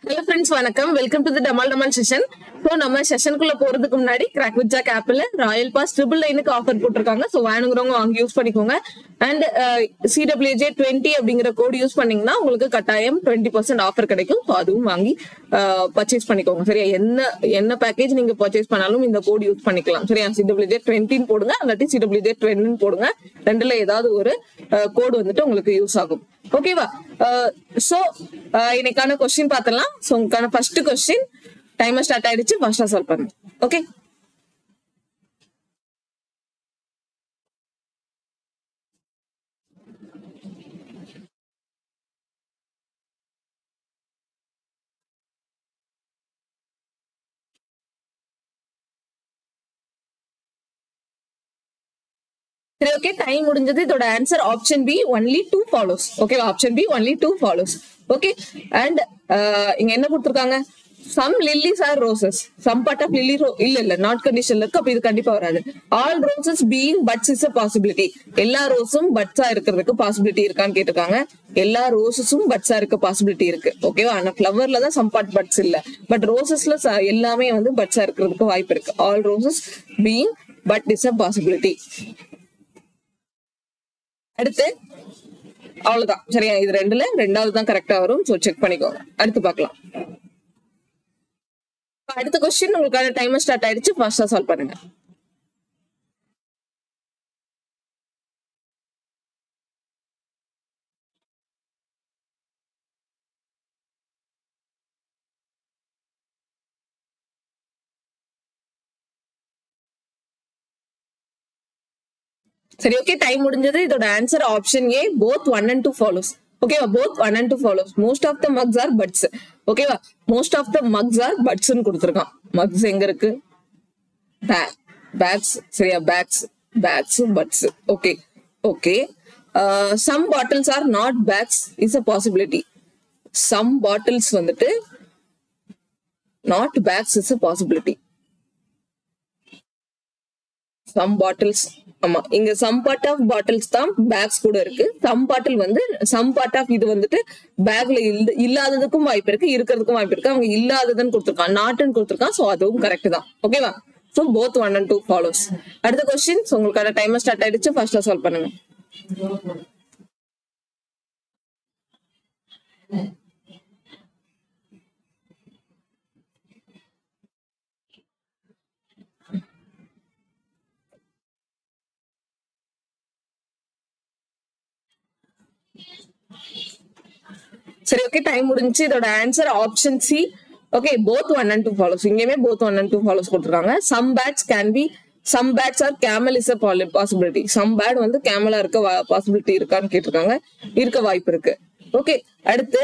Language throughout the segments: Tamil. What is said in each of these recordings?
Hello friends, வணக்கம். Welcome to the Damal session. So நம்ம செஷனுக்குள்ள போறதுக்கு முன்னாடி கிராக் வித் ஜாக் ஆப்ல ராயல் பாஸ் 999க்கு ஆஃபர் போட்டிருக்காங்க. சோ வேணுங்கிறவங்க வாங்கி யூஸ் பண்ணிக்கோங்க. அண்ட் CWJ 20 அப்படிங்கிற கோட் யூஸ் பண்ணீங்கன்னா உங்களுக்கு கட்டாயம் 20% ஆஃபர் கிடைக்கும். ஸோ அதுவும் வாங்கி பர்ச்சேஸ் பண்ணிக்கோங்க. சரியா, என்ன பேக்கேஜ் நீங்க பர்ச்சேஸ் பண்ணாலும் இந்த கோட் யூஸ் பண்ணிக்கலாம். சரியா, CWJ 20 போடுங்க, அல்லாட்டி CWJ 20 போடுங்க. ரெண்டுல ஏதாவது ஒரு கோடு வந்துட்டு உங்களுக்கு யூஸ் ஆகும். ஓகேவா? சோ இன்னைக்கான கொஸ்டின் பார்த்தலாம். சோ உங்களுக்கான ஃபர்ஸ்ட் கொஸ்டின் டைமர் ஸ்டார்ட் ஆயிடுச்சு, ஃபாஸ்டா சால்வ் பண்ணுங்க. ஓகே, சரி. ஓகே, டைம் முடிஞ்சது. இதோட answer option B only 2 follows. ஓகேவா? Option B only 2 follows. Okay, and இங்க என்ன கொடுத்திருக்காங்க? Some lilies are roses, some part of lily இல்ல நாட் கண்டிஷன்ல இருக்கு. அப்ப இது கண்டிப்பா வராது. All roses being buds is a possibility. எல்லா ரோஸும் பட்ஸா இருக்கிறதுக்கு பாசிபிலிட்டி இருக்கான்னு கேட்டிருக்காங்க. எல்லா ரோசஸும் பட்ஸா இருக்க பாசிபிலிட்டி இருக்கு. ஓகேவா? ஆனா ஃபிளவர்ல தான் சம் பார்ட் பட்ஸ் இல்ல, பட் ரோசஸ்ல எல்லாமே வந்து பட்ஸா இருக்கிறதுக்கு வாய்ப்பு இருக்கு. All roses being but is a possibility. அடுத்து அவ்வளவுதான். சரியா, இது ரெண்டுல ரெண்டாவது தான் கரெக்டா வரும். சோ செக் பண்ணிக்கோங்க. அடுத்து பார்க்கலாம். அடுத்த கொஸ்டின் உங்களுக்கான டைமர் ஸ்டார்ட் ஆயிடுச்சு, ஃபாஸ்டா சால்வ் பண்ணுங்க. சரி, ஓகே, டைம் முடிஞ்சது. இதோட answer option A, both 1 and 2 follows. ஓகேவா? Both 1 and 2 follows. Most of the mugs are buds. ஓகேவா? Most of the mugs are பட்ஸ்ன்னு கொடுத்துருக்கான். மக்ஸ் எங்க இருக்கு? பேக்ஸ். சரியா, bags buds. Okay okay. Some bottles are not bags is a possibility. Some bottles வந்துட்டு not bags is a possibility. Some bottles, ஆமா, இங்க சம் பார்ட் ஆஃப் பாட்டில்ஸ் தான் பேக்ஸ் கூட இருக்கு. சம் பாட்டில் வந்து சம் பார்ட் ஆஃப் இது வந்துட்டு பேக்ல இல்லாததுக்கும் வாய்ப்பு இருக்கு, இருக்கிறதுக்கும் வாய்ப்பு இருக்கு. அவங்க இல்லாததுன்னு கொடுத்துருக்கான், நாட்டுன்னு கொடுத்துருக்கான். சோ அதுவும் கரெக்ட் தான். ஓகேவா? So both 1 and 2 follows. அடுத்த கொஸ்டின். உங்களுக்கான டைமர் ஸ்டார்ட் ஆயிடுச்சு, ஃபர்ஸ்டா சால்வ் பண்ணுங்க. சரி, ஓகே, டைம் முடிஞ்சு. இதோட answer option C. Okay, both 1 and 2 follows. இங்கேயுமே போத் 1 and 2 ஃபாலோஸ் கொடுத்துருக்காங்க. Some bats can be, some bats are camel is a possibility. Some bat வந்து கேமலா இருக்க பாசிபிலிட்டி இருக்கான்னு கேட்டிருக்காங்க. இருக்க வாய்ப்பு இருக்கு. ஓகே, அடுத்து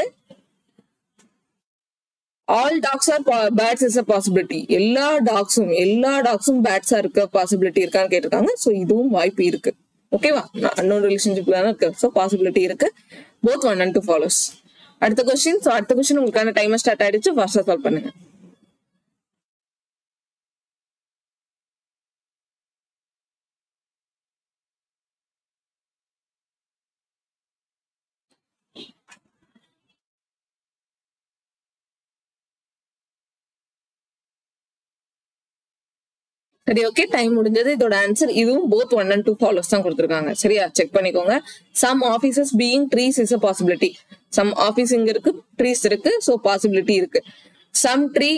all dogs are bats is a possibility. எல்லா டாக்ஸும் பேட்ஸா இருக்க பாசிபிலிட்டி இருக்கான்னு கேட்டிருக்காங்க. சோ இதுவும் வாய்ப்பு இருக்கு. ஓகேவா? அன்னோன் ரிலேஷன்ஷிப்ல தானே இருக்கு. சோ பாசிபிலிட்டி இருக்கு. Both 1 and 2 follows. அடுத்த கொஸ்டின். சோ அடுத்த கொஸ்டின் உங்களுக்கான டைமர் ஸ்டார்ட் ஆயிடுச்சு, ஃபாஸ்டா சால்வ் பண்ணுங்க. சரி, ஓகே, டைம் முடிஞ்சது. இதோட ஆன்சர் இதுவும் போத் 1 and 2 ஃபாலோஸ் தான் கொடுத்துருக்காங்க. சரியா, செக் பண்ணிக்கோங்க. Some offices being trees is a possibility. Some office இங்க இருக்கு, ட்ரீஸ் இருக்கு. சோ பாசிபிலிட்டி இருக்கு. Some tree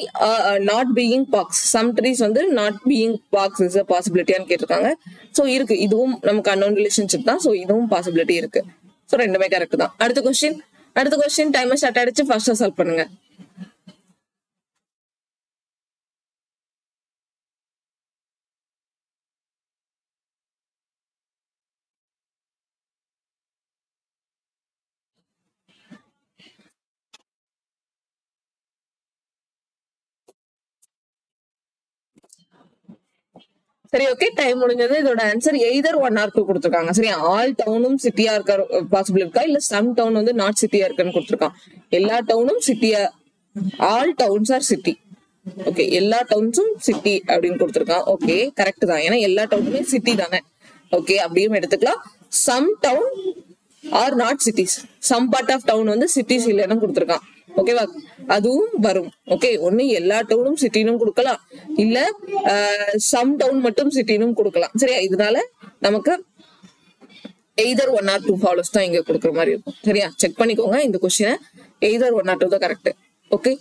not being parks. Some trees வந்து not being parks is a பாசிபிலிட்டியான்னு கேட்டிருக்காங்க. சோ இருக்கு. இதுவும் நமக்கு அன்னோன் ரிலேஷன்ஷிப் தான். சோ இதுவும் பாசிபிலிட்டி இருக்கு. சோ ரெண்டுமே கரெக்ட் தான். அடுத்த கொஸ்டின் டைமர் ஸ்டார்ட் ஆயிடுச்சு, ஃபர்ஸ்டா சால்வ் பண்ணுங்க. சரி, ஓகே, டைம் முடிஞ்சது. இதோட ஆன்சர் எய்தர் 1 or 2 கொடுத்துருக்காங்க. சரி, ஆல் டவுனும் சிட்டியா இருக்க பாசிபிள் இருக்கா, இல்ல சம் டவுன் வந்து நாட் சிட்டியா இருக்குன்னு கொடுத்துருக்கான். எல்லா டவுனும் சிட்டியா, all towns are city. Okay, எல்லா டவுன்ஸும் சிட்டி அப்படின்னு கொடுத்துருக்கான். ஓகே, கரெக்ட் தான். ஏன்னா எல்லா டவுனுமே சிட்டி தானே. ஓகே, அப்படியும் எடுத்துக்கலாம். Some town are not cities. Some part of town வந்து சிட்டிஸ் இல்லைன்னு கொடுத்துருக்கான். ஓகேவா, அதுவும் வரும். ஓகே, ஒண்ணு எல்லா டவுனும் சிட்டினும் கொடுக்கலாம், இல்ல சம் டவுன் மட்டும் சிட்டினும் கொடுக்கலாம். சரியா, இதனால நமக்கு எய்தர் 1 or 2 ஃபாலோஸ் தான் இங்க கொடுக்குற மாதிரி இருக்கும். சரியா, செக் பண்ணிக்கோங்க இந்த கொஸ்டினை, எய்தர் 1 or 2 தான் கரெக்ட். ஓகே,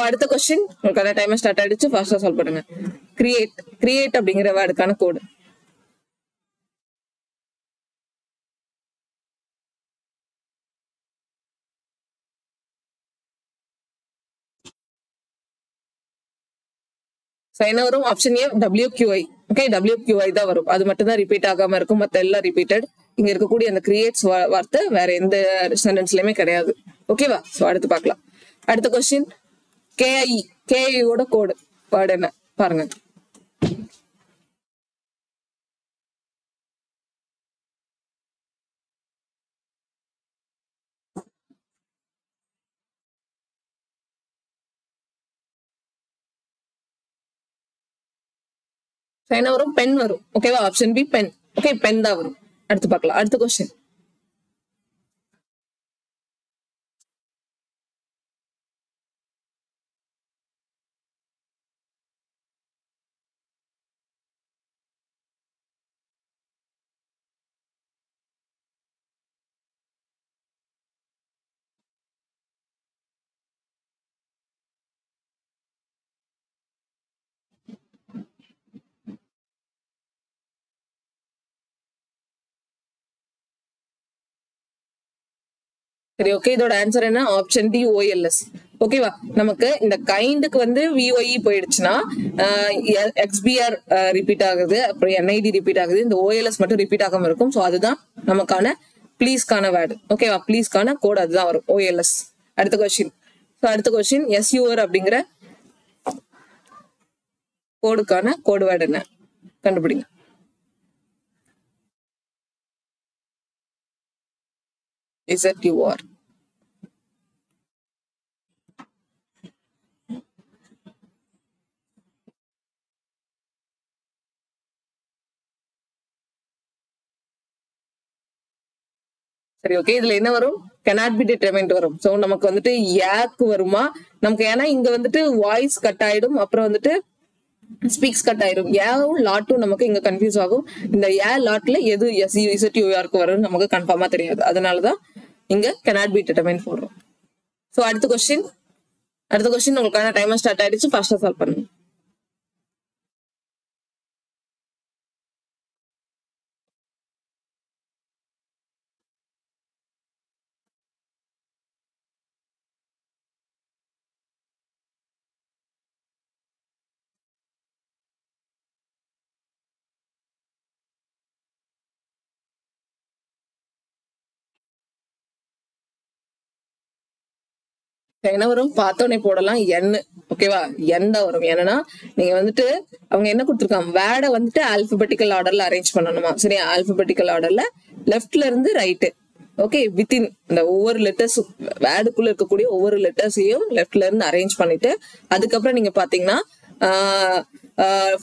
அடுத்த கொஸ்டின் உங்களுக்கான டைம் ஸ்டார்ட் ஆயிடுச்சு, ஃபாஸ்டா சால்வ் பண்ணுங்க. கிரியேட் அப்படிங்கிற வேர்டுக்கான கோடு. என்ன வரும்? Option A WQI. Okay, WQI தான் வரும். அது மட்டும் தான் ரிப்பீட் ஆகாம இருக்கும், மத்த எல்லாம் ரிப்பீட்டட். இங்க இருக்கக்கூடிய அந்த கிரியேட்ஸ் வார்த்தை வேற எந்த சென்டென்ஸ்லயுமே கிடையாது. ஓகேவா, சோ அடுத்து பார்க்கலாம். அடுத்த கொஸ்டின் KI ஓட கோடு வேர்டு என்ன பாருங்க. என்ன வரும்? பென் வரும். ஓகேவா, option B pen. Okay, pen தான் வரும். அடுத்து பார்க்கலாம். அடுத்த கொஸ்டின். சரி, ஓகே, இதோட ஆன்சர் என்ன? Option D OLS. ஓகேவா, நமக்கு இந்த கைண்டுக்கு வந்து VOE போயிடுச்சுன்னா XBR ரிப்பீட் ஆகுது, அப்புறம் NID ரிப்பீட் ஆகுது, இந்த OLS மட்டும் ரிப்பீட் ஆகாம இருக்கும். ஸோ அதுதான் நமக்கான ப்ளீஸ்க்கான வேர்டு. ஓகேவா, ப்ளீஸ்க்கான கோட் அதுதான் வரும், OLS. அடுத்த கொஸ்டின் SUR அப்படிங்கிற கோடுக்கான கோடு வேர்டு என்ன கண்டுபிடிங்க. SUR. சரி, ஓகே, இதுல என்ன வரும்? cannot be determined வரும். சோ நமக்கு வந்துட்டு யாக்கு வருமா நமக்கு? ஏன்னா இங்க வந்துட்டு வாய்ஸ் கட் ஆயிடும், அப்புறம் வந்துட்டு ஸ்பீக்ஸ் கட் ஆயிடும். யாவும் லாட்டும் நமக்கு இங்க கன்ஃபியூஸ் ஆகும். இந்த லாட்ல எது SUR வரும் நமக்கு கன்ஃபார்மா தெரியாது. அதனாலதான் இங்க cannot be determined போடுறோம். சோ அடுத்த கொஸ்டின் உங்களுக்கான டைமர் ஸ்டார்ட் ஆயிடுச்சு, ஃபாஸ்டா சால்வ் பண்ணுங்க. என்ன வரும்? பார்த்தோன்னே போடலாம், N. ஓகேவா, N தான் வரும். என்னன்னா நீங்க வந்துட்டு அவங்க என்ன கொடுத்துருக்காங்க, வேர்டை வந்துட்டு ஆல்பபெட்டிக்கல் ஆர்டர்ல அரேஞ்ச் பண்ணணுமா? சரியா, ஆல்பபெட்டிக்கல் ஆர்டர்ல லெஃப்ட்ல இருந்து ரைட்டு. ஓகே, வித்தின் இந்த ஒவ்வொரு லெட்டர்ஸ், வேர்டுக்குள்ள இருக்கக்கூடிய ஒவ்வொரு லெட்டர்ஸையும் லெஃப்ட்ல இருந்து அரேஞ்ச் பண்ணிட்டு, அதுக்கப்புறம் நீங்க பாத்தீங்கன்னா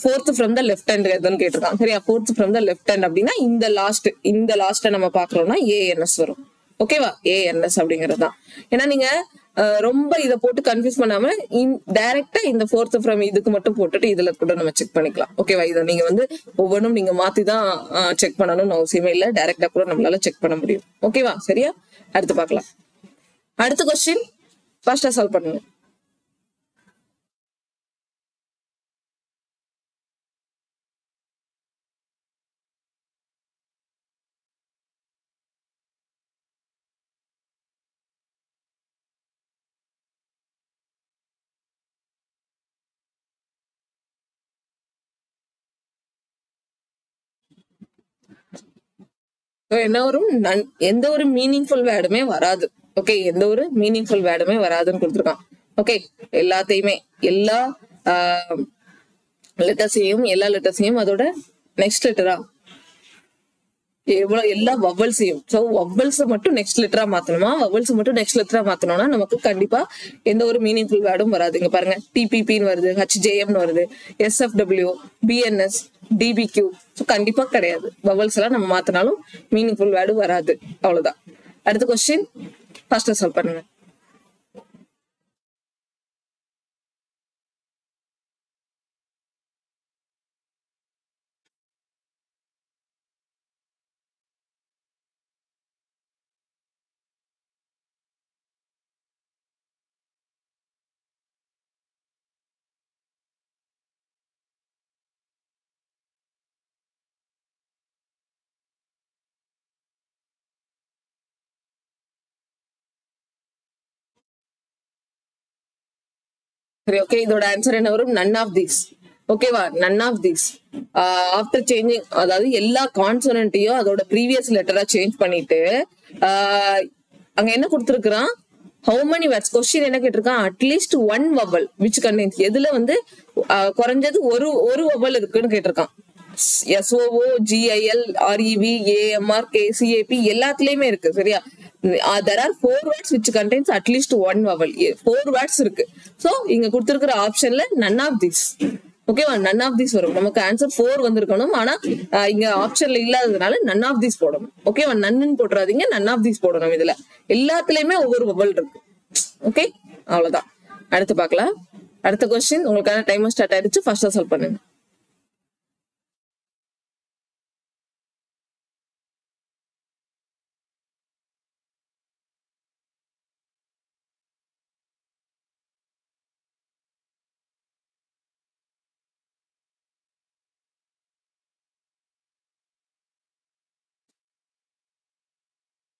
fourth from the left hand எதுன்னு கேட்டிருக்காங்க. சரியா, fourth from the left hand அப்படின்னா இந்த லாஸ்ட நம்ம பாக்குறோம்னா ANS வரும். ஓகேவா, ANS அப்படிங்கிறது தான். ஏன்னா நீங்க ரொம்ப இதை போட்டு கன்ஃபியூஸ் பண்ணாம டைரக்டா இந்த fourth from இதுக்கு மட்டும் போட்டுட்டு இதுல கூட நம்ம செக் பண்ணிக்கலாம். ஓகேவா, இதை நீங்க வந்து ஒவ்வொன்றும் நீங்க மாத்தி தான் செக் பண்ணணும்னு அவசியமே இல்லை, டைரக்டா கூட நம்மளால செக் பண்ண முடியும். ஓகேவா, சரியா, அடுத்து பார்க்கலாம். அடுத்த கொஸ்டின் ஃபாஸ்டா சால்வ் பண்ணுங்க. என்ன வரும்? எந்த ஒரு மீனிங்ஃபுல் வேர்டுமே வராது. ஓகே, எந்த ஒரு மீனிங்ஃபுல் வேர்டுமே வராதுன்னு கொடுத்துருக்கான். ஓகே, எல்லாத்தையுமே எல்லா லெட்டர்ஸையும் அதோட நெக்ஸ்ட் லெட்டரா எல்லா வவல்ஸையும், சோ வவல்ஸ் மட்டும் நெக்ஸ்ட் லெட்டரா மாத்தணுமா? வவல்ஸ் மட்டும் நெக்ஸ்ட் லெட்டரா மாத்தணும்னா நமக்கு கண்டிப்பா எந்த ஒரு மீனிங்ஃபுல் வேர்டும் வராது. இங்க பாருங்க, TPPன்னு வருது, HJMன்னு வருது, SFW, BNS, DBQ. ஸோ கண்டிப்பா கிடையாது. வவல்ஸ் எல்லாம் நம்ம மாத்தினாலும் மீனிங்ஃபுல் வேர்டு வராது. அவ்வளவுதான். அடுத்த கொஸ்டின் ஃபாஸ்டா சால்வ் பண்ணுங்க. சரி ஓகே, இதோட ஆன்சர் என்ன வரும்? None of these. ஓகேவா? None of these. After changing, அதாவது எல்லா கான்சோனன்ட்டையும் அதோட ப்ரீவியஸ் லெட்டரா சேஞ்ச் பண்ணிட்டு அங்க என்ன கொடுத்துருக்கான்? How many words? கொஸ்டின் என்ன கேட்டிருக்கான்? At least one vowel which condense, எதுல வந்து குறைஞ்சது ஒரு வவல் இருக்குன்னு கேட்டிருக்கான். SOO, GIL, REV, AMR, KCAP எல்லாத்துலயுமே இருக்கு. சரியா? there are 4 words which contains at least one vowel. 4 words இருக்கு. சோ இங்க கொடுத்திருக்கிற ஆப்ஷன்ல none of these. ஓகேவா? none of these வரும். நமக்கு ஆன்சர் 4 வந்திருக்கணும். ஆனா இங்க ஆப்ஷன்ல இல்லாததுனால none of these போடணும். ஓகேவா? நன்னு போட்டுறாதீங்க, none of these போடணும். இதுல எல்லாத்துலயுமே ஒவ்வொரு vowel இருக்கு. ஓகே, அவ்வளவுதான். அடுத்து பார்க்கலாம். அடுத்த கொஸ்டின் உங்களுக்கான டைமர் ஸ்டார்ட் ஆயிடுச்சு. ஃபர்ஸ்டா சால்வ் பண்ணுங்க.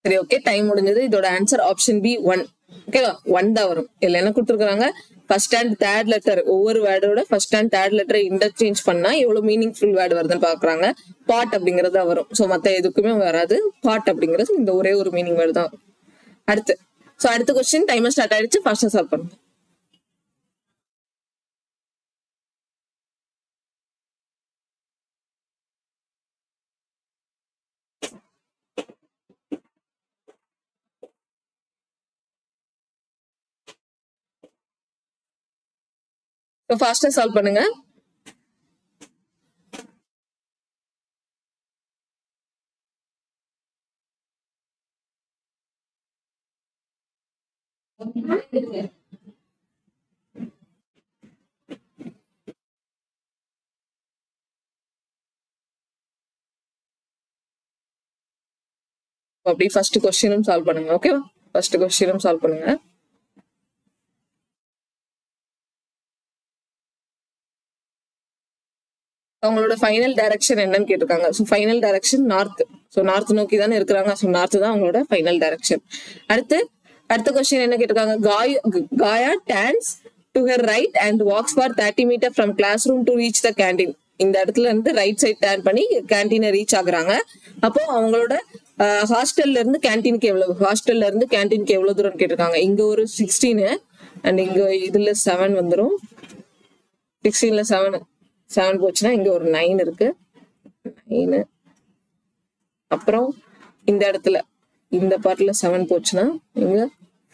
சரி ஓகே, டைம் முடிஞ்சது. இதோட ஆன்சர் ஆப்ஷன் பி 1. ஓகேவா? 1 தான் வரும். இதுல என்ன கொடுத்துருக்காங்க? ஃபர்ஸ்ட் அண்ட் தேர்ட் லெட்டர், ஒவ்வொரு வேர்டோட ஃபர்ஸ்ட் அண்ட் தேர்ட் லெட்டரை இன்டர்சேஞ்ச் பண்ணா எவ்வளவு மீனிங்ஃபுல் வேர்டு வருதுன்னு பாக்குறாங்க. பாட் அப்படிங்கறது வரும். சோ மத்த எதுக்குமே வராது. பாட் அப்படிங்கிறது இந்த ஒரே ஒரு மீனிங் வேர்டு தான். அடுத்த கொஸ்டின் டைமர் ஸ்டார்ட் ஆயிடுச்சு. ஃபர்ஸ்ட் சால்வ் பண்ணுங்க. ஃபாஸ்டா சால்வ் பண்ணுங்க. அப்படி ஃபர்ஸ்ட் கொஸ்டினும் சால்வ் பண்ணுங்க. ஓகேவா? ஃபர்ஸ்ட் கொஸ்டினும் சால்வ் பண்ணுங்க. அவங்களோட ஃபைனல் டைரக்ஷன் என்னன்னு கேட்டிருக்காங்க. So final direction north. So north நோக்கி தானே இருக்கிறாங்க. ஸோ நார்த் தான் அவங்களோட ஃபைனல் டைரக்ஷன். அடுத்த கொஸ்டின் என்ன கேட்டிருக்காங்க? Kaya dance to her right and walks for 30 metre from classroom to reach the canteen. இந்த இடத்துல இருந்து ரைட் சைட் டேர்ன் பண்ணி கேண்டீனை ரீச் ஆகுறாங்க. அப்போ அவங்களோட ஹாஸ்டல்ல இருந்து கேண்டீனுக்கு எவ்வளவு தூரம் கேட்டிருக்காங்க. இங்க ஒரு 16 அண்ட் இங்க இதுல 7 வந்துடும். 16ல 7 போச்சுன்னா இங்க ஒரு 9 இருக்கு. 9 அப்புறம் இந்த இடத்துல இந்த பார்ட்ல 7 போச்சுன்னா இங்க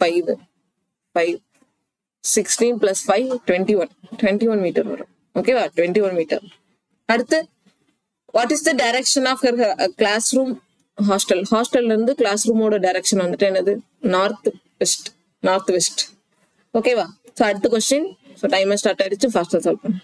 5 16 + 5 21 மீட்டர் வரும். ஓகேவா? 21 மீட்டர். அடுத்து what is the direction of her classroom? ஹாஸ்டல்ல இருந்து கிளாஸ் ரூமோட டைரக்ஷன் வந்துட்டு என்னது? North west. ஓகேவா? ஸோ அடுத்த கொஸ்டின். ஸோ டைமர் ஸ்டார்ட் ஆயிடுச்சு. ஃபாஸ்டா சால்வ் பண்ணு.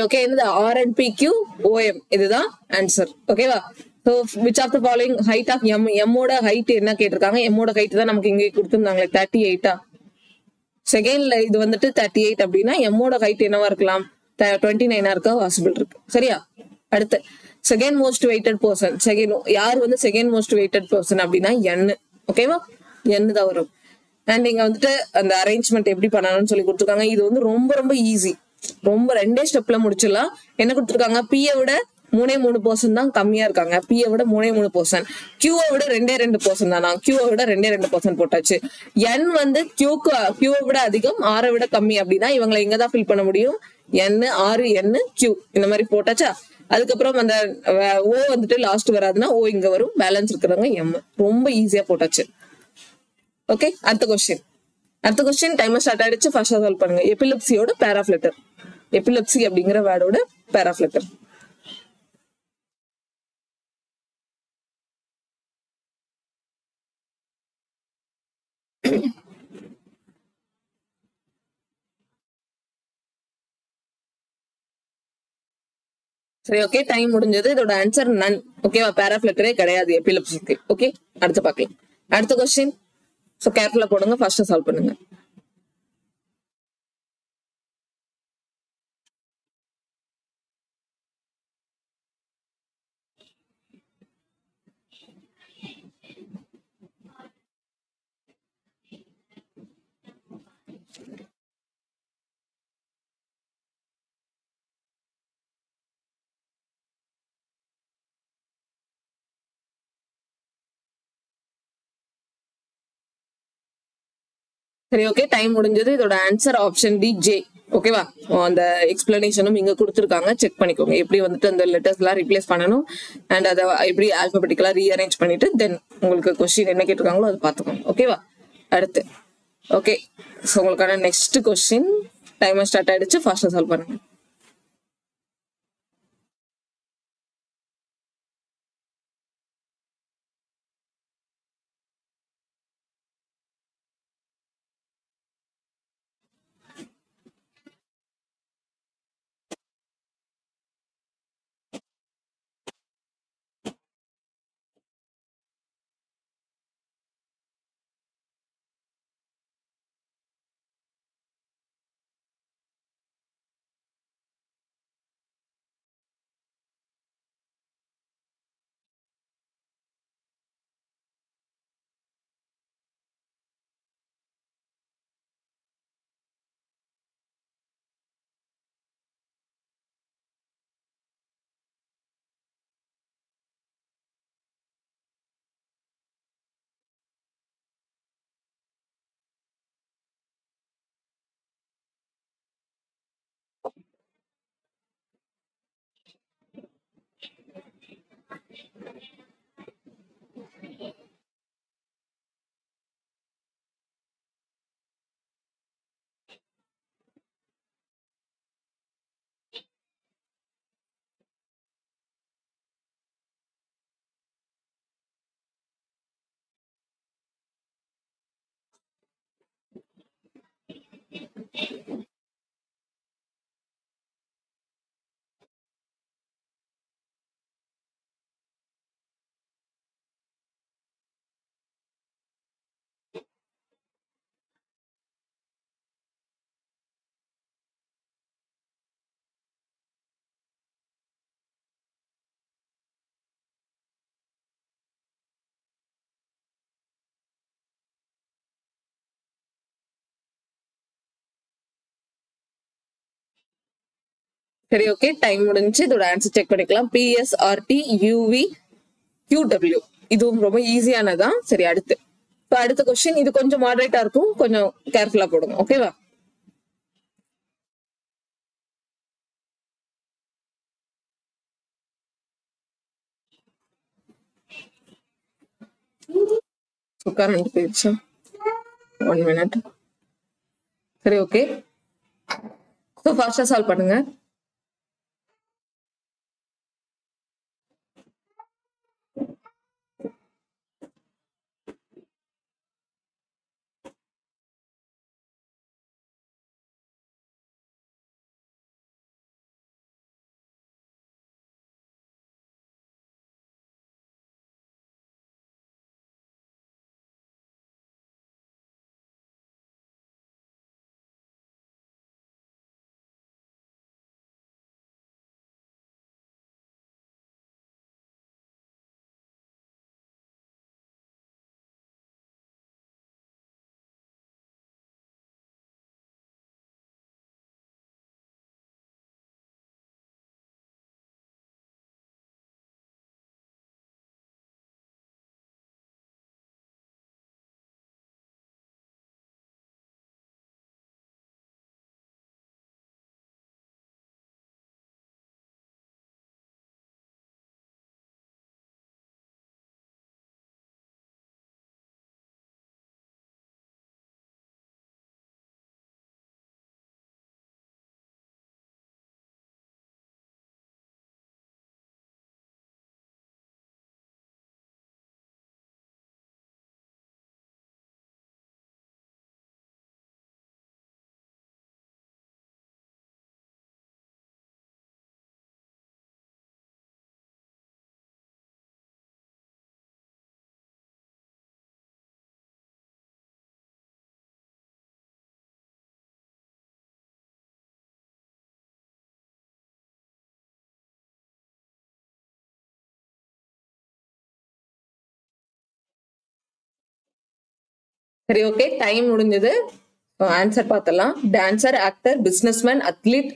ஓகே, என்னது? RNPQOM இதுதான் ஆன்சர். ஓகேவா? So which of the following height of M? எம்மோட ஹைட் என்ன கேட்டிருக்காங்க? எம்மோட ஹைட் தான் நமக்கு இங்கே கொடுத்துருந்தாங்களே 38. செகண்ட்ல இது வந்துட்டு 38 அப்படின்னா எம்மோட ஹைட் என்னவா இருக்கலாம்? 29 இருக்க பாசிபிள் இருக்கு. சரியா? அடுத்து செகண்ட் மோஸ்ட் வெயிட்டட் பர்சன். யார் வந்து செகண்ட் மோஸ்ட் வெயிட்டட் பர்சன் அப்படின்னா N. ஓகேவா? N தான் வரும். அண்ட் இங்க வந்துட்டு அந்த அரேஞ்ச்மெண்ட் எப்படி பண்ணணும்னு சொல்லி கொடுத்துருக்காங்க. இது வந்து ரொம்ப ரொம்ப ஈஸி. ரொம்ப 2 ஸ்டெப்ல முடிச்சிடலாம். என்ன கொடுத்துருக்காங்க? P-ய விட 3% தான் கம்மியா இருக்காங்க. P-ய விட 3%. Q-வை விட 2% தானா? Q-வை விட 2% போட்டாச்சு. N வந்து Q-வை விட அதிகம், R-வை விட கம்மி அப்படின்னா இவங்களை இங்கதான் ஃபில் பண்ண முடியும். N, R, N, Q இந்த மாதிரி போட்டாச்சா? அதுக்கப்புறம் அந்த O வந்துட்டு லாஸ்ட் வராதுன்னா O இங்க வரும். பேலன்ஸ் இருக்கிறவங்க M. ரொம்ப ஈஸியா போட்டாச்சு. ஓகே, அடுத்த கொஸ்டின் டைமர் ஸ்டார்ட் ஆயிடுச்சு. ஃபர்ஸ்ட் சால்வ் பண்ணுங்க. எபிலிப்சியோட பேர் ஆஃப் லெட்டர். எபிலெப்சி அப்படிங்கிற வேர்டோட பேர் ஆஃப் லெட்டர். சரி, ஓகே, டைம் முடிஞ்சது. இதோட ஆன்சர் நன். ஓகேவா, பேர் ஆஃப் லெட்டரே கிடையாது எபிலெப்சிக்கு. ஓகே, அடுத்து பார்க்கலாம். அடுத்த கொஸ்டின். ஸோ கேர்ஃபுல்லா போடுங்க, ஃபர்ஸ்ட் சால்வ் பண்ணுங்க. சரி, ஓகே, டைம் முடிஞ்சது. இதோட ஆன்சர் ஆப்ஷன் டி, ஜே. ஓகேவா, அந்த எக்ஸ்பிளனேஷனும் இங்க கொடுத்துருக்காங்க, செக் பண்ணிக்கோங்க. எப்படி வந்துட்டு அந்த லெட்டர்ஸ் எல்லாம் ரீப்ளேஸ் பண்ணணும் அண்ட் அதை எப்படி ஆல்பபெட்டிக்கலா ரீஅரேஞ்ச் பண்ணிட்டு தென் உங்களுக்கு கொஸ்டின் என்ன கேட்டிருக்காங்களோ அதை பார்த்துக்கோங்க. ஓகேவா, அடுத்து. ஓகே, ஸோ உங்களுக்கான நெக்ஸ்ட் கொஸ்டின். டைமர் ஸ்டார்ட் ஆயிடுச்சு, ஃபாஸ்டா சால்வ் பண்ணுங்க. சரி, ஓகே, டைம் முடிஞ்சு. இதோட ஆன்சர் செக் பண்ணிக்கலாம். PSRT UV QW. இதுவும் ரொம்ப ஈஸியானதான். சரி, அடுத்து. இப்போ அடுத்த கொஸ்டின் இது கொஞ்சம் மாடரேட்டா இருக்கும், கொஞ்சம் கேர்ஃபுல்லா போடுங்க. ஓகேவா, கரண்ட் போயிடுச்சு. 1 minute. சரி, ஓகே, ஸோ ஃபாஸ்டா சால்வ் பண்ணுங்க. சரி, ஓகே, டைம் முடிஞ்சது. ஆன்சர் பார்த்தலாம். Dancer, actor, businessman, athlete,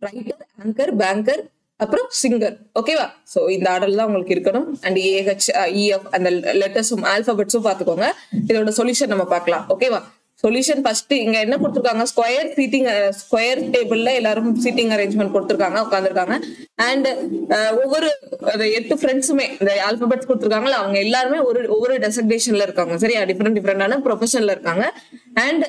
writer, anchor, banker, அப்புறம் சிங்கர். ஓகேவா? சோ இந்த ஆர்டர் தான் உங்களுக்கு இருக்கணும். அண்ட் ஏஹெச் இஎஃப் அந்த லெட்டர்ஸும் ஆல்பபெட்ஸும் பார்த்துக்கோங்க. இதோட சொல்யூஷன் நம்ம பார்க்கலாம். ஓகேவா? சொல்யூஷன் ஃபர்ஸ்ட் இங்க என்ன கொடுத்துருக்காங்க, ஸ்கொயர் சீட்டிங், ஸ்கொயர் டேபிள்ல எல்லாரும் சீட்டிங் அரேஞ்ச்மெண்ட் கொடுத்துருக்காங்க, உட்காந்துருக்காங்க. அண்ட் ஒவ்வொரு 8 ஃப்ரெண்ட்ஸுமே இந்த ஆல்பபெட்ஸ் கொடுத்துருக்காங்கல்ல, அவங்க எல்லாருமே ஒவ்வொரு டெசிக்னேஷன்ல இருக்காங்க. சரியா? டிஃப்ரெண்டான ப்ரொஃபஷன்ல இருக்காங்க. அண்ட்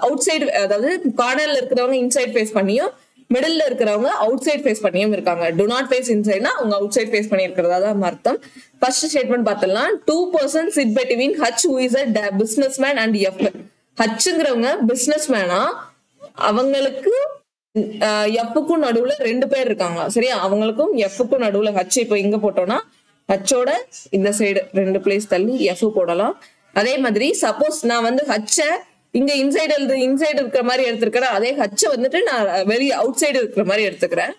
அவுட் சைடு, அதாவது கார்னர்ல இருக்கிறவங்க இன்சைட் ஃபேஸ் பண்ணியும், மிடில் இருக்கிறவங்க அவுட் சைட் ஃபேஸ் பண்ணியும் இருக்காங்க. டு நாட் ஃபேஸ் இன்சைட்னா அவங்க அவுட் சைட் ஃபேஸ் பண்ணி இருக்கிறதா தான் அர்த்தம். ஃபர்ஸ்ட் ஸ்டேட்மெண்ட் பார்த்தலாம். 2 persons sit between H who is a businessman and F. ஹச்சுங்கிறவங்க பிசினஸ் மேனா, அவங்களுக்கு எஃப்க்கும் நடுவுல 2 பேர் இருக்காங்க. சரியா? அவங்களுக்கும் எஃப்க்கும் நடுவுல ஹச் இப்போ இங்க போட்டோம்னா ஹச்சோட இந்த சைடு 2 பிளேஸ் தள்ளி எஃப் போடலாம். அதே மாதிரி சப்போஸ் நான் வந்து ஹச்ச இங்க இன்சைடு இருக்கிற மாதிரி எடுத்திருக்கிறேன், அதே ஹச்ச வந்துட்டு நான் வெளியே அவுட் சைடு இருக்கிற மாதிரி எடுத்துக்கிறேன்.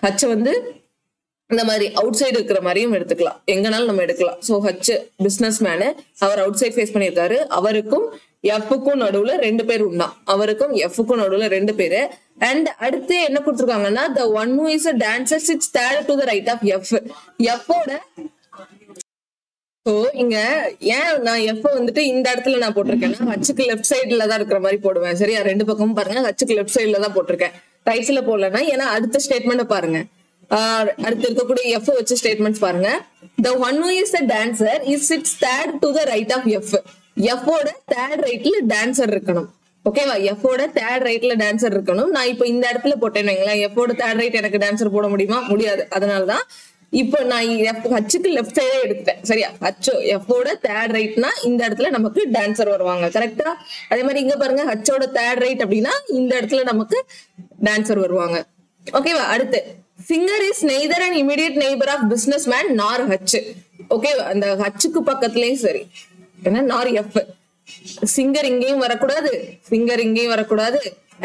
ஹச்ச வந்து இந்த மாதிரி அவுட் சைடு இருக்கிற மாதிரியும் எடுத்துக்கலாம், எங்கனாலும் நம்ம எடுக்கலாம். சோ ஹச் பிசினஸ் மேனு, அவர் அவுட் சைட் ஃபேஸ் பண்ணியிருக்காரு. அவருக்கும் எஃப்க்கும் நடுவுல 2 பேர் உண்டா, அவருக்கும் எஃப்க்கும் நடுவுல 2 பேரு. அண்ட் அடுத்து என்ன கொடுத்துருக்காங்கன்னா, the one who is a dancer sits third to the right of F. எஃப்போட சோ இங்க ஏன் நான் எஃப் வந்துட்டு இந்த இடத்துல நான் போட்டிருக்கேன்னா, ஹச்சுக்கு லெஃப்ட் சைட்ல தான் இருக்கிற மாதிரி போடுவேன். சரியா? 2 பக்கமும் பாருங்க, ஹச்சுக்கு லெஃப்ட் சைட்ல தான் போட்டிருக்கேன், ரைட் சைட்ல போடலன்னா. ஏன்னா அடுத்த ஸ்டேட்மெண்ட் பாருங்க, அடுத்து இருக்கக்கூடிய எஃப் வச்சு ஸ்டேட்மெண்ட்ஸ் பாருங்க. the one who is a dancer is sits third to the right of F. எஃபோட தேர்ட் ரைட்ல டான்சர் இருக்கணும். ஓகேவா? எஃபோட தேர்ட் ரைட்ல டான்சர் இருக்கணும். நான் இப்போ இந்த இடத்துல போட்டேன்னு வைங்களேன், எஃபோட தேர்ட் ரைட் எனக்கு டான்சர் போட முடியுமா? முடியாது. அதனாலதான் இப்போ நான் ஹச்சுக்கு லெஃப்ட் சைடே எடுத்துட்டேன். சரியா? ஹச்சோ எஃபோட தேர்ட் ரைட்னா இந்த இடத்துல நமக்கு டான்சர் வருவாங்க. கரெக்டா? அதே மாதிரி இங்க பாருங்க, ஹச்சோட தேர்ட் ரைட் அப்படின்னா இந்த இடத்துல நமக்கு டான்சர் வருவாங்க. ஓகேவா? அடுத்து singer is neither and immediate neighbour of businessman nor H. ஓகேவா? அந்த ஹச்சுக்கு பக்கத்துலயும் சரி, ஏன்னா நார் எஃப். சிங்கர் இங்கேயும் வரக்கூடாது, சிங்கர் இங்கேயும் வரக்கூடாது,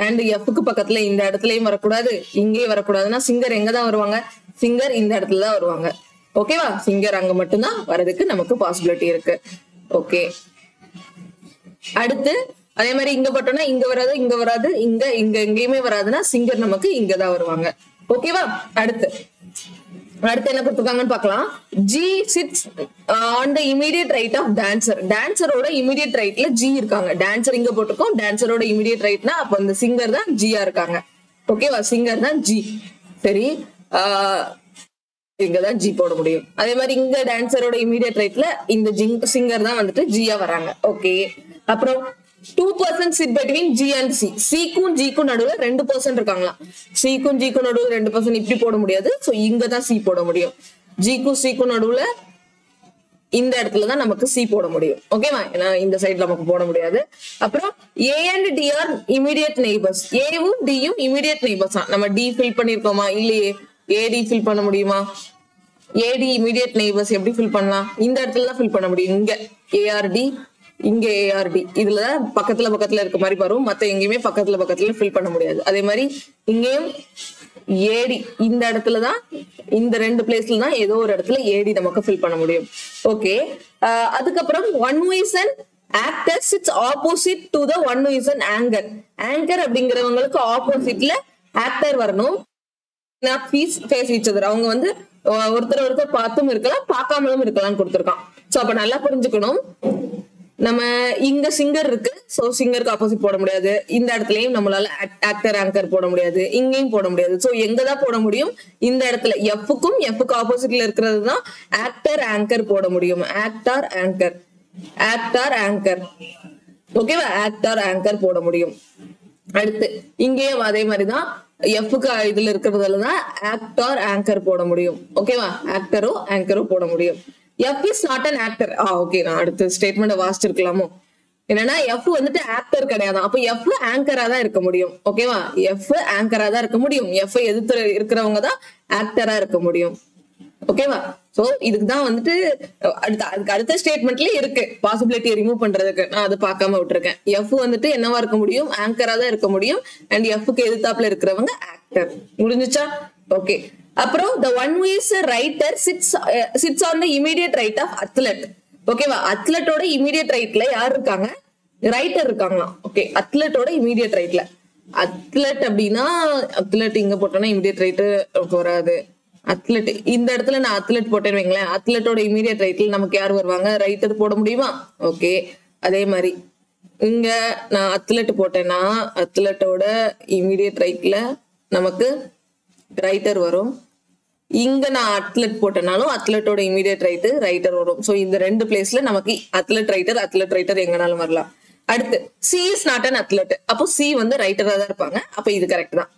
அண்ட் எஃப்க்கு பக்கத்துல இந்த இடத்துலயும் வரக்கூடாது, இங்கேயும் வரக்கூடாதுன்னா சிங்கர் எங்கதான் வருவாங்க? சிங்கர் இந்த இடத்துல தான் வருவாங்க. ஓகேவா? சிங்கர் அங்க மட்டும்தான் வரதுக்கு நமக்கு பாசிபிலிட்டி இருக்கு. ஓகே, அடுத்து அதே மாதிரி இங்க போட்டோம்னா இங்க வராது, இங்க வராது, இங்க இங்க எங்கேயுமே வராதுன்னா சிங்கர் நமக்கு இங்கதான் வருவாங்க. ஓகேவா? அடுத்து என்ன கொடுத்துருக்காங்கன்னு பார்க்கலாம். G sits on the immediate right of dancer. டான்சரோட இமிடியட் ரைட்ல ஜி இருக்காங்க. டான்சர் இங்க போட்டிருக்கோம், டான்சரோட இமிடியட் ரைட்னா அப்ப அந்த சிங்கர் தான் ஜியா இருக்காங்க. ஓகேவா? சிங்கர் தான் ஜி. சரி, இங்கதான் ஜி போட முடியும். அதே மாதிரி இங்க டான்சரோட இமிடியட் ரைட்ல இந்த சிங்கர் தான் வந்துட்டு ஜியா வராங்க. ஓகே, அப்புறம் 2 persons sit between G and C. C-க்கும் G-க்கும் நடுவுல 2 person இருக்காங்களாம். C-க்கும் G-க்கும் நடுவுல 2 person இப்படி போட முடியாது. சோ இங்க தான் C போட முடியும். G-க்கும் C-க்கும் நடுவுல இந்த இடத்துல தான் நமக்கு C போட முடியும். ஓகேவா? ஏன்னா இந்த சைடுல நமக்கு போட முடியாது. அப்புறம் A and D are immediate neighbors. A-வும் D-யும் immediate neighbors தான். நம்ம D ஃபில் பண்ணிருக்கோமா? இல்லையே. AD ஃபில் பண்ண முடியுமா? AD immediate neighbors எப்படி ஃபில் பண்ணலாம்? இந்த இடத்துல தான் ஃபில் பண்ண முடியும். இங்க ARD, இங்க ARD, இதுல பக்கத்துல இருக்க மாதிரி வரும். மத்த எங்கேயுமே பக்கத்துல ஃபில் பண்ண முடியாது. அதே மாதிரி இங்கேயும் AD இந்த இடத்துலதான், இந்த 2 பிளேஸ்ல தான் ஏதோ ஒரு இடத்துல AD நமக்கு ஃபில் பண்ண முடியும். ஓகே, அதுக்கப்புறம் one who is an actor sits opposite to the one who is an anchor. anchor அப்படிங்கிறவங்களுக்கு ஆப்போசிட்ல ஆக்டர் வரணும். Face each other. அவங்க வந்து ஒருத்தர் பார்த்தும் இருக்கலாம், பார்க்காமலும் இருக்கலாம்னு கொடுத்துருக்கான். சோ அப்ப நல்லா புரிஞ்சுக்கணும். நம்ம இங்க சிங்கர் இருக்கு, சோ சிங்கருக்கு ஆப்போசிட் போட முடியாது. இந்த இடத்துலயும் நம்மளால ஆக்டர் ஆங்கர் போட முடியாது, இங்கேயும் போட முடியாது. சோ எங்கதான் போட முடியும்? இந்த இடத்துல எஃப்க்கும் ஆப்போசிட்ல இருக்கிறது தான் ஆக்டர் ஆங்கர் போட முடியும். Actor anchor. ஓகேவா? ஆக்டர் ஆங்கர் போட முடியும். அடுத்து இங்கேயும் அதே மாதிரிதான் எஃப்க்கு இதுல இருக்கிறதுலதான் ஆக்டர் ஆங்கர் போட முடியும். ஓகேவா? ஆக்டரோ ஆங்கரோ போட முடியும். F is not an actor. Okay, நான் அடுத்த ஸ்டேட்மெண்ட் வாசிச்சிருக்கலாமோ. என்னன்னா F வந்துட்டு ஆக்டர் கிடையாது. அப்ப F ஆங்கரா தான் இருக்க முடியும். ஓகேவா? F ஆங்கரா தான் இருக்க முடியும். F எதிர்த்து இருக்கிறவங்க தான் ஆக்டரா இருக்க முடியும். ஓகேவா? சோ இதுக்குதான் வந்துட்டு அதுக்கு அடுத்த ஸ்டேட்மெண்ட்ல இருக்கு பாசிபிலிட்டியை ரிமூவ் பண்றதுக்கு. நான் அதை பார்க்காம விட்டுருக்கேன். F வந்துட்டு என்னவா இருக்க முடியும்? ஆங்கரா தான் இருக்க முடியும். அண்ட் Fக்கு எதிர்த்தாப்புல இருக்கிறவங்க ஆக்டர். முடிஞ்சுச்சா? ஓகே, அப்புறம் the one who is a writer sits on the immediate right of athlete. ஓகேவா? அத்லட்டோட இமிடியட் ரைட்ல யார் இருக்காங்க? ரைட்டர் இருக்காங்களாம். ஓகே, அத்லட்டோட இமீடியட் ரைட்ல. அத்லட் அப்படின்னா அத்லட் இங்க போட்டோம்னா இமீடியட் ரைட்டு வராது. அத்லட் இந்த இடத்துல நான் அத்லட் போட்டேன்னு வைங்களேன், அத்லட்டோட இமீடியட் ரைட்ல நமக்கு யார் வருவாங்க? ரைட்டர் போட முடியுமா? ஓகே, அதே மாதிரி இங்க நான் அத்லட் போட்டேன்னா அத்லட்டோட இமீடியட் ரைட்ல நமக்கு ரைட்டர் வரும். இங்க நான் அத்லட் போட்டனாலும் அத்லட்டோட இமீடியட் ரைட்டர் வரும். சோ இந்த ரெண்டு பிளேஸ்ல நமக்கு அத்லட் ரைட்டர் எங்கனாலும் வரலாம். அடுத்து C is not an athlete. அப்போ சி வந்து ரைட்டரா தான் இருப்பாங்க. அப்ப இது கரெக்ட் தான்.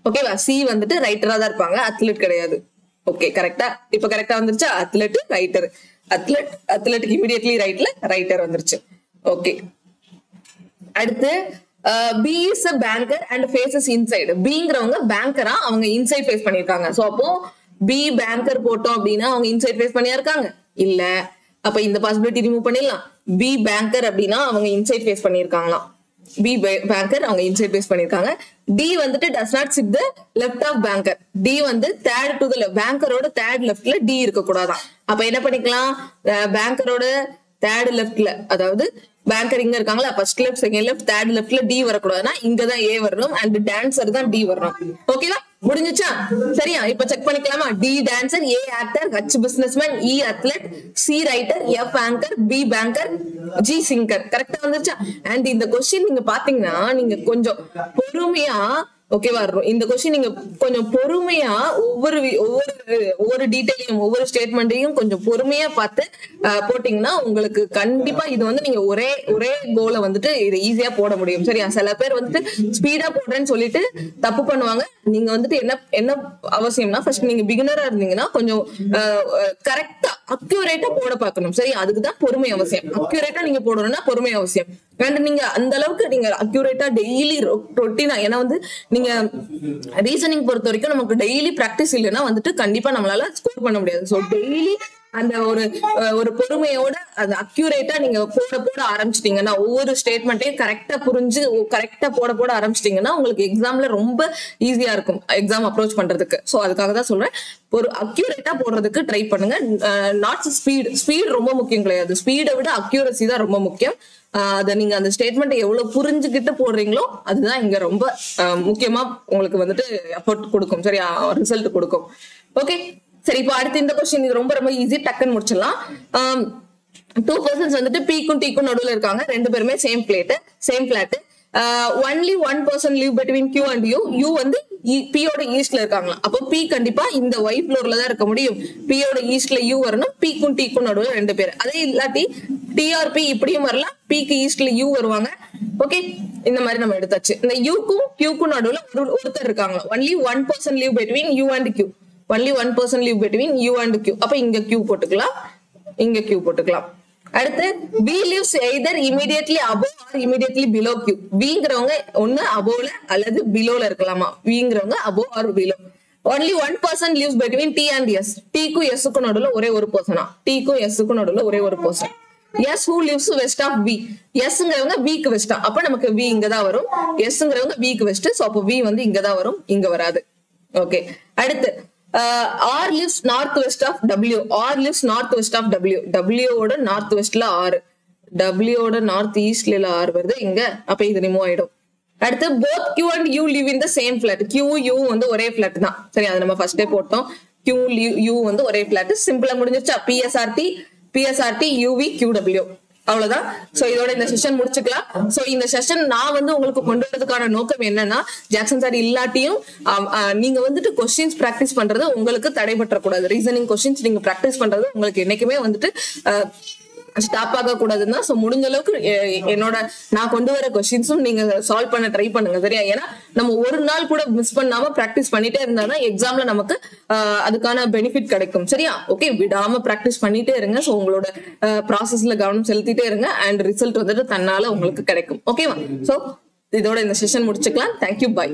ஓகேவா? சி வந்துட்டு ரைட்டரா தான் இருப்பாங்க, அத்லட் கிடையாது. ஓகே, கரெக்டா? இப்ப கரெக்டா வந்துருச்சா? அத்லட் ரைட்டர், அத்லட்டுக்கு இமீடியட்லி ரைட்ல ரைட்டர் வந்துருச்சு. ஓகே, அடுத்து B is a banker and faces inside. பிங்கிறவங்க பேங்கரா, அவங்க இன்சைட் ஃபேஸ் பண்ணிருக்காங்க. சோ அப்போ பி பேங்கர் போட்டோம் அப்படின்னா அவங்க இன்சைட் ஃபேஸ் பண்ணியா இருக்காங்க? இல்ல. அப்ப இந்த பாசிபிலிட்டி ரிமூவ் பண்ணிடலாம். பி பேங்கர் அப்படின்னா அவங்க இன்சைட் ஃபேஸ் பண்ணிருக்காங்களாம். பி பேங்கர் அவங்க இன்சைட் ஃபேஸ் பண்ணிருக்காங்க. டி வந்துட்டு does not sit the left of banker. D வந்து தேர்ட் டு த லெஃப்ட், பேங்கரோட தேர்ட் லெஃப்ட்ல டி இருக்க கூடாதான். அப்ப என்ன பண்ணிக்கலாம்? பேங்கரோட தேர்ட் லெஃப்ட்ல, அதாவது பேங்கர் இங்க இருக்காங்களா, first left second left third லெஃப்ட்ல டி வரக்கூடாதுன்னா இங்கதான் ஏ வரணும் அண்ட் டான்சர் தான் டி வரணும். ஓகேவா? முடிஞ்சுச்சா? சரியா? இப்ப செக் பண்ணிக்கலாமா? D dancer, A actor, H businessman, E athlete, C writer, F anchor, B banker, G singer. கரெக்டா வந்துருச்சா? அண்ட் இந்த கொஸ்டின் நீங்க பாத்தீங்கன்னா நீங்க கொஞ்சம் பொறுமையா ஓகேவா இருக்கும். இந்த கொஸ்டின் நீங்க கொஞ்சம் பொறுமையா ஒவ்வொரு டீடைலையும் ஒவ்வொரு ஸ்டேட்மெண்ட்டையும் கொஞ்சம் பொறுமையா பார்த்து போட்டீங்கன்னா உங்களுக்கு கண்டிப்பா இது வந்து நீங்க ஒரே கோலை வந்துட்டு இது ஈஸியா போட முடியும். சரியா? சில பேர் வந்துட்டு ஸ்பீடா போடுறேன்னு சொல்லிட்டு தப்பு பண்ணுவாங்க. நீங்க வந்துட்டு என்ன அவசியம்னா ஃபர்ஸ்ட் நீங்க பிகினரா இருந்தீங்கன்னா கொஞ்சம் கரெக்டா அக்யூரேட்டா போட பார்க்கணும். சரி, அதுக்குதான் பொறுமை அவசியம். அக்யூரேட்டா நீங்க போடணும்னா பொறுமை அவசியம். அண்ட் நீங்க அந்த அளவுக்கு நீங்க அக்யூரேட்டா டெய்லி ரொட்டீனா, ஏன்னா வந்து நீங்க ரீசனிங் பொறுத்த வரைக்கும் நமக்கு டெய்லி பிராக்டிஸ் இல்லைன்னா வந்துட்டு கண்டிப்பா நம்மளால ஸ்கோர் பண்ண முடியாது. ஸோ டெய்லி அந்த ஒரு பொறுமையோட அந்த அக்யூரேட்டா நீங்க போட ஆரம்பிச்சிட்டீங்கன்னா ஒவ்வொரு ஸ்டேட்மெண்ட்டையும் கரெக்டா புரிஞ்சு கரெக்டா போட ஆரம்பிச்சிட்டீங்கன்னா உங்களுக்கு எக்ஸாம்ல ரொம்ப ஈஸியா இருக்கும் எக்ஸாம் அப்ரோச் பண்றதுக்கு. ஸோ அதுக்காக தான் சொல்றேன், ஒரு அக்யூரேட்டா போடுறதுக்கு ட்ரை பண்ணுங்க. நாட் ஸ்பீட் ரொம்ப முக்கியம் கிடையாது, ஸ்பீடை விட அக்யூரசி தான் ரொம்ப முக்கியம். அதை நீங்க அந்த ஸ்டேட்மெண்ட் எவ்வளவு புரிஞ்சுக்கிட்டு போடுறீங்களோ அதுதான் இங்க ரொம்ப முக்கியமா உங்களுக்கு வந்துட்டு எஃபோர்ட் கொடுக்கும். சரியா? ரிசல்ட் கொடுக்கும். ஓகே, சரி, இப்போ அடுத்து இந்த கொஸ்டின் இது ரொம்ப ஈஸி, டக்குன்னு முடிச்சிடலாம். 2 persons வந்துட்டு பீக்கும் டீக்கும் நடுவுல இருக்காங்க, ரெண்டு பேருமே same flat. Only 1 person live between Q and U. U வந்து P யோட ஈஸ்ட்ல இருக்காங்களா, அப்போ P கண்டிப்பா இந்த Y ஃப்ளோர்ல தான் இருக்க முடியும். P யோட ஈஸ்ட்ல U வரணும், P க்கும் T க்கும் நடுவுல ரெண்டு பேர். அதே இல்லாட்டி T or P இப்படியும் வரலாம், P க்கு ஈஸ்ட்ல U வருவாங்க. ஓகே, இந்த மாதிரி நம்ம எடுத்தாச்சு. இந்த U க்கும் Q க்கும் நடுவுல ஒருத்தர் இருக்காங்களா, only 1 person live between U and Q. Only 1 person live between U and Q. அப்ப இங்க Q போட்டுக்கலாம், இங்க Q போட்டுக்கலாம். அடுத்து V lives either immediately above or immediately below Q. Vங்கிறவங்க ஒண்ணு above அல்லது belowல இருக்கலாமா. Vங்கிறவங்க above or below. Only 1 person lives between T and S. T க்கும் S க்கும் நடுவுல ஒரே ஒரு பர்சனா, T க்கும் S க்கும் நடுவுல ஒரே ஒரு person. S who lives west of V. Sங்கிறவங்க V க்கு வெஸ்டா, அப்ப நமக்கு V இங்க தான் வரும். Sங்கிறவங்க V க்கு வெஸ்ட், சோ அப்ப V வந்து இங்க தான் வரும், இங்க வராது. ஓகே, அடுத்து R lives northwest of W. R lives northwest of W. W ஓட நார்த் வெஸ்ட்ல R, W ஓட நார்த் ஈஸ்ட்ல R வருது இங்க, அப்ப இது ரிமூவ் ஆயிடும். அடுத்து both Q and U live in the same flat. Q U வந்து ஒரே flat தான். சரி, அது நம்ம ஃபர்ஸ்டே போட்டோம். Q U வந்து ஒரே flat. சிம்பிளா முடிஞ்சிருச்சா? PSRT UV QW, அவ்வளவுதான். சோ இதோட இந்த செஷன் முடிச்சுக்கலாம். சோ இந்த செஷன் நான் வந்து உங்களுக்கு கொண்டு வரதுக்கான நோக்கம் என்னன்னா, ஜாக்சன் சார் இல்லாட்டியும் நீங்க வந்துட்டு கொஸ்டின்ஸ் பிராக்டிஸ் பண்றது உங்களுக்கு தடைபற்றக்கூடாது. ரீசனிங் கொஸ்டின்ஸ் நீங்க பிராக்டிஸ் பண்றது உங்களுக்கு என்னைக்குமே வந்துட்டு ஸ்டாப் ஆக கூடாதுன்னா, சோ முடிஞ்ச அளவுக்கு என்னோட நான் கொண்டு வர கொஸ்டின்ஸும் நீங்க சால்வ் பண்ண ட்ரை பண்ணுங்க. சரியா? ஏன்னா நம்ம ஒரு நாள் கூட மிஸ் பண்ணாம பிராக்டிஸ் பண்ணிட்டே இருந்தாதான் எக்ஸாம்ல நமக்கு அதுக்கான பெனிஃபிட் கிடைக்கும். சரியா? ஓகே, விடாம பிராக்டிஸ் பண்ணிட்டே இருங்க. சோ உங்களோட ப்ராசஸ்ல கவனம் செலுத்திட்டே இருங்க அண்ட் ரிசல்ட் வந்துட்டு தன்னால உங்களுக்கு கிடைக்கும். ஓகேவா? சோ இதோட இந்த செஷன் முடிச்சுக்கலாம். Thank you, by.